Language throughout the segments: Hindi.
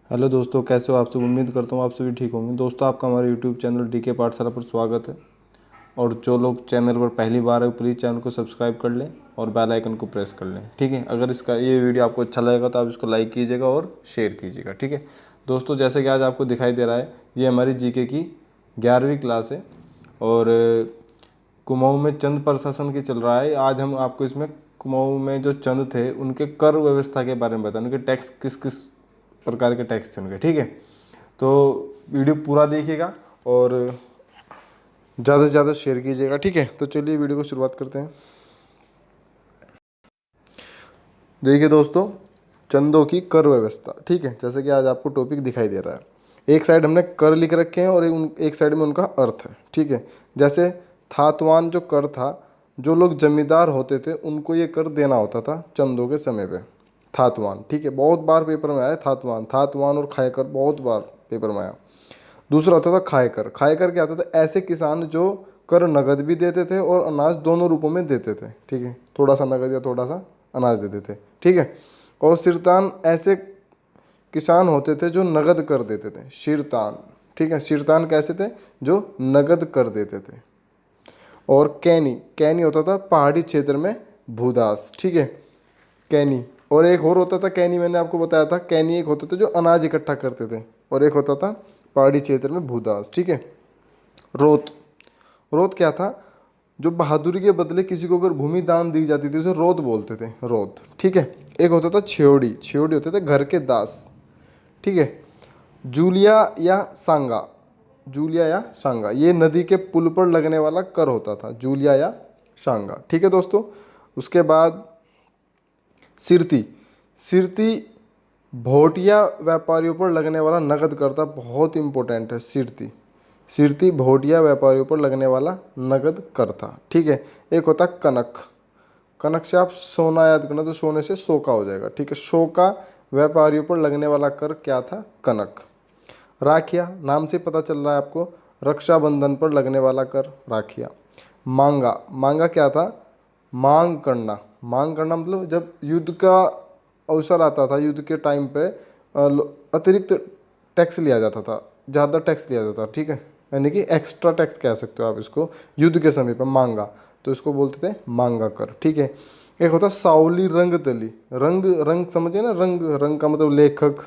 हेलो दोस्तों, कैसे हो आप सब। उम्मीद करता हूँ आप सभी ठीक होंगे। दोस्तों, आपका हमारे यूट्यूब चैनल डीके पाठशाला पर स्वागत है। और जो लोग चैनल पर पहली बार है वो प्लीज़ चैनल को सब्सक्राइब कर लें और बेल आइकन को प्रेस कर लें, ठीक है। अगर इसका ये वीडियो आपको अच्छा लगेगा तो आप इसको लाइक कीजिएगा और शेयर कीजिएगा, ठीक है। दोस्तों, जैसे कि आज आपको दिखाई दे रहा है, ये हमारी जीके की 11वीं क्लास है और कुमाऊँ में चंद प्रशासन की चल रहा है। आज हम आपको इसमें कुमाऊँ में जो चंद थे उनके कर व्यवस्था के बारे में बताएं, उनके टैक्स किस किस प्रकार के टैक्स थे उनके, ठीक है। तो वीडियो पूरा देखिएगा और ज़्यादा से ज़्यादा शेयर कीजिएगा, ठीक है। तो चलिए वीडियो को शुरुआत करते हैं। देखिए दोस्तों, चंदों की कर व्यवस्था, ठीक है। जैसे कि आज आपको टॉपिक दिखाई दे रहा है, एक साइड हमने कर लिख रखे हैं और एक साइड में उनका अर्थ है, ठीक है। जैसे थातवान जो कर था, जो लोग जमींदार होते थे उनको ये कर देना होता था चंदों के समय पे। थातवान, ठीक है, बहुत बार पेपर में आया थातवान। थातवान और खायकर बहुत बार पेपर में आया। दूसरा होता था खायकर। खायकर क्या होता था, ऐसे किसान जो कर नगद भी देते थे और अनाज दोनों रूपों में देते थे, ठीक है। थोड़ा सा नगद या थोड़ा सा अनाज देते थे, ठीक है। और सिरतान ऐसे किसान होते थे जो नगद कर देते थे, शिरतान, ठीक है। शिरतान कैसे थे, जो नगद कर देते थे। और कैनी, कैनी होता था पहाड़ी क्षेत्र में भूदास, ठीक है, कैनी। और एक और होता था कैनी, मैंने आपको बताया था। कैनी एक होते थे जो अनाज इकट्ठा करते थे और एक होता था पहाड़ी क्षेत्र में भूदास, ठीक है। रोत, रोत क्या था, जो बहादुरी के बदले किसी को अगर भूमि दान दी जाती थी उसे रोत बोलते थे, रोत, ठीक है। एक होता था छेवड़ी, छेवड़ी होते थे घर के दास, ठीक है। जूलिया या सांगा, जूलिया या सांगा, ये नदी के पुल पर लगने वाला कर होता था, जूलिया या सांगा, ठीक है दोस्तों। उसके बाद सिरती, सिरती भोटिया व्यापारियों पर लगने वाला नगद कर था, बहुत इंपॉर्टेंट है सिरती। सिरती भोटिया व्यापारियों पर लगने वाला नगद कर था, ठीक है। एक होता कनक, कनक से आप सोना याद करना तो सोने से शोका हो जाएगा, ठीक है। शोका व्यापारियों पर लगने वाला कर क्या था, कनक। राखिया, नाम से पता चल रहा है आपको, रक्षाबंधन पर लगने वाला कर, राखिया। मांगा, मांगा क्या था, मांग करना। मांग करना मतलब जब युद्ध का अवसर आता था, युद्ध के टाइम पे अतिरिक्त टैक्स लिया जाता था, ज़्यादा टैक्स लिया जाता था, ठीक है। यानी कि एक्स्ट्रा टैक्स कह सकते हो आप इसको, युद्ध के समय पर मांगा, तो इसको बोलते थे मांगा कर, ठीक है। एक होता सावली रंग तली, रंग, रंग समझिए ना, रंग, रंग का मतलब लेखक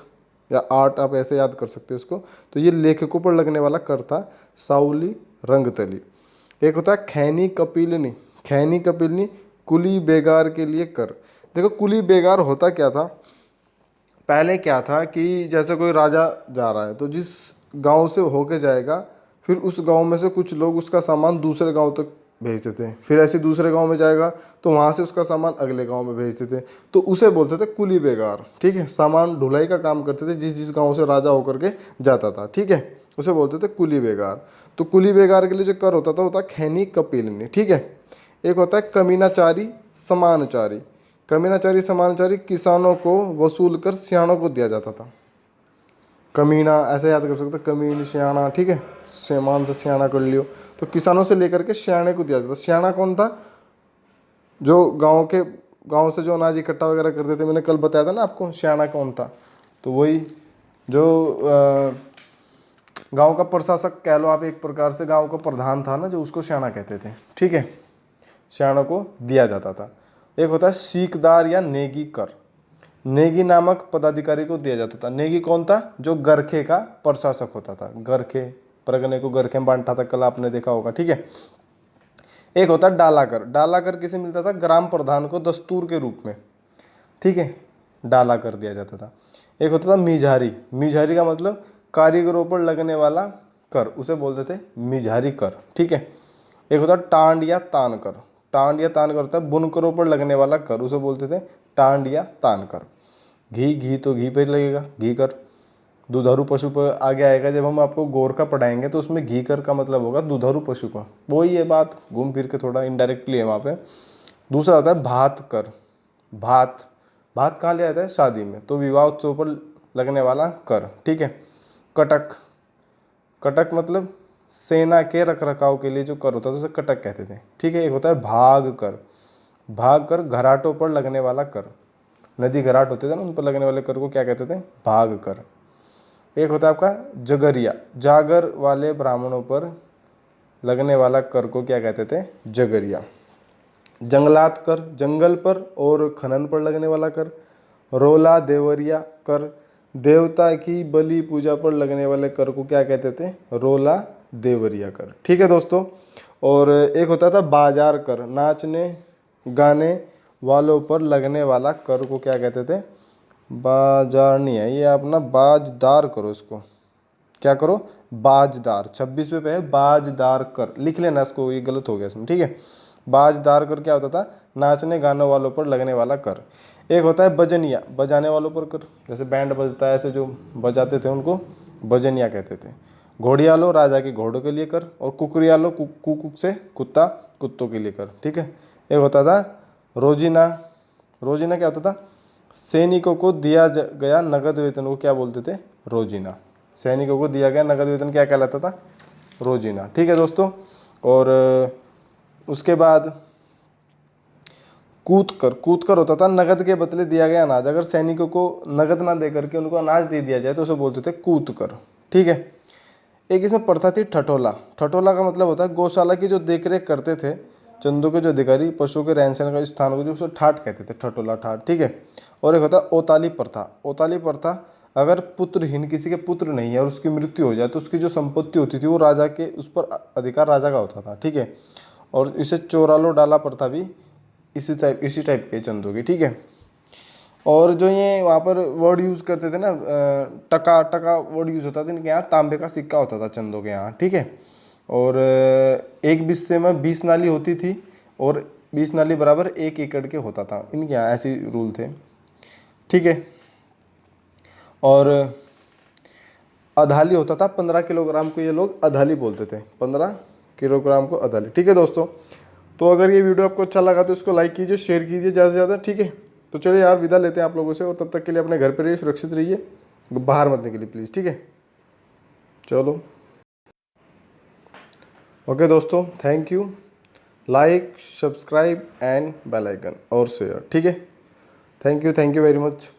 या आर्ट, आप ऐसे याद कर सकते हो इसको। तो ये लेखकों पर लगने वाला कर था सावली रंग तली। एक होता है खैनी कपिलनी, खैनी कपिलनी कुली बेगार के लिए कर। देखो कुली बेगार होता क्या था, पहले क्या था कि जैसे कोई राजा जा रहा है तो जिस गांव से होके जाएगा, फिर उस गांव में से कुछ लोग उसका सामान दूसरे गांव तक भेजते थे, फिर ऐसे दूसरे गांव में जाएगा तो वहाँ से उसका सामान अगले गांव में भेजते थे, तो उसे बोलते थे कुली बेगार, ठीक है। सामान ढुलाई का काम करते थे जिस जिस गांव से राजा होकर के जाता था, ठीक है, उसे बोलते थे कुली बेगार। तो कुली बेगार के लिए जो कर होता खैनी कपीलनी, ठीक है। एक होता है कमीनाचारी समानचारी। कमीनाचारी समानचारी किसानों को वसूल कर सियाणों को दिया जाता था। कमीना ऐसे याद कर सकते हो, कमीन सियाणा, ठीक है, सेमान से सियाणा कर लियो। तो किसानों से लेकर के सियाणे को दिया जाता था। सियाणा कौन था, जो गांव से जो अनाज इकट्ठा वगैरह करते थे, मैंने कल बताया था ना आपको सियाणा कौन था। तो वही जो गांव का प्रशासक कह लो आप, एक प्रकार से गांव का प्रधान था ना, जो उसको सियाणा कहते थे, ठीक है। सियाणों को दिया जाता था। एक होता है सीकदार या नेगी कर, नेगी नामक पदाधिकारी को दिया जाता था। नेगी कौन था, जो गरखे का प्रशासक होता था, गरखे परगने को गरखे में बांटा था, कल आपने देखा होगा, ठीक है। एक होता है डाला कर, डाला कर किसे मिलता था, ग्राम प्रधान को दस्तूर के रूप में, ठीक है, डाला कर दिया जाता था। एक होता था मिझारी, मिझारी का मतलब कारीगरों पर लगने वाला कर, उसे बोलते थे मिझारी कर, ठीक है। एक होता है टांड या तान कर, टांड या तान कर होता है बुनकरों पर लगने वाला कर, उसे बोलते थे टांड या तान कर। घी, घी तो घी पे लगेगा, घी कर। दुधारू पशु पर आगे आएगा, जब हम आपको गोरखा पढ़ाएंगे तो उसमें घी कर का मतलब होगा दुधारू पशु का, वही है बात, घूम फिर के थोड़ा इनडायरेक्टली है वहाँ पे। दूसरा होता है भात कर, भात, भात कहाँ लिया जाता है, शादी में, तो विवाह उत्सव पर लगने वाला कर, ठीक है। कटक, कटक मतलब सेना के रख रखाव के लिए जो कर होता था उसे कटक कहते थे, ठीक है। एक होता है भाग कर, भाग कर घराटों पर लगने वाला कर, नदी घराट होते थे ना, उन पर लगने वाले कर को क्या कहते थे, भाग कर। एक होता है आपका जगरिया, जागर वाले ब्राह्मणों पर लगने वाला कर को क्या कहते थे, जगरिया। जंगलात कर, जंगल पर और खनन पर लगने वाला कर। रोला देवरिया कर, देवता की बलि पूजा पर लगने वाले कर को क्या कहते थे, रोला देवरिया कर। ठीक है दोस्तों। और एक होता था बाजार कर, नाचने गाने वालों पर लगने वाला कर को क्या कहते थे, बाजार नहीं है ये अपना, बाजदार करो इसको, क्या करो, बाजदार। 26वें पे है बाजदार कर, लिख लेना इसको, ये गलत हो गया इसमें, ठीक है। बाजदार कर क्या होता था, नाचने गाने वालों पर लगने वाला कर। एक होता है बजनिया, बजाने वालों पर कर, जैसे बैंड बजता है ऐसे जो बजाते थे उनको बजनिया कहते थे। घोड़ियालो, राजा के घोड़ों के लिए कर। और कुकुरियालो, कुकुक से कुत्ता, कुत्तों के लिए कर। ठीक है। एक होता था रोजीना, रोजीना क्या होता था, सैनिकों को दिया गया नगद वेतन को क्या बोलते थे, रोजीना। सैनिकों को दिया गया नगद वेतन क्या कहलाता था, रोजीना। ठीक है दोस्तों। और उसके बाद कूद कर, कूद कर होता था नगद के बदले दिया गया अनाज। अगर सैनिकों को नगद ना दे करके उनको अनाज दे दिया जाए तो उसे बोलते थे कूद कर। ठीक है। एक इसमें प्रथा थी ठठोला। ठठोला का मतलब होता है गौशाला की जो देखरेख करते थे, चंदों के जो अधिकारी, पशु के रहन सहन का स्थान को जो उसे ठाट कहते थे, ठठोला, ठाट। ठीक है। और एक होता है ओताली प्रथा। ओताली प्रथा, अगर पुत्रहीन किसी के पुत्र नहीं है और उसकी मृत्यु हो जाए तो उसकी जो संपत्ति होती थी वो राजा के, उस पर अधिकार राजा का होता था। ठीक है। और इसे चोरालो डाला प्रथा भी इसी टाइप के चंदों की। ठीक है। और जो ये वहाँ पर वर्ड यूज़ करते थे ना, टका, टका वर्ड यूज़ होता था इनके यहाँ। तांबे का सिक्का होता था चंदों के यहाँ। ठीक है। और एक बिस्से में 20 नाली होती थी और 20 नाली बराबर 1 एकड़ के होता था इनके यहाँ, ऐसे रूल थे। ठीक है। और अधाली होता था 15 किलोग्राम को, ये लोग अधाली बोलते थे, 15 किलोग्राम को अधाली। ठीक है दोस्तों। तो अगर ये वीडियो आपको अच्छा लगा तो इसको लाइक कीजिए, शेयर कीजिए ज़्यादा से ज़्यादा। ठीक है। तो चलिए यार, विदा लेते हैं आप लोगों से, और तब तक के लिए अपने घर पर रहिए, सुरक्षित रहिए, बाहर मत निकलिए प्लीज़। ठीक है। चलो ओके दोस्तों, thank you. Like, subscribe and bell icon और शेयर। ठीक है। Thank you very much.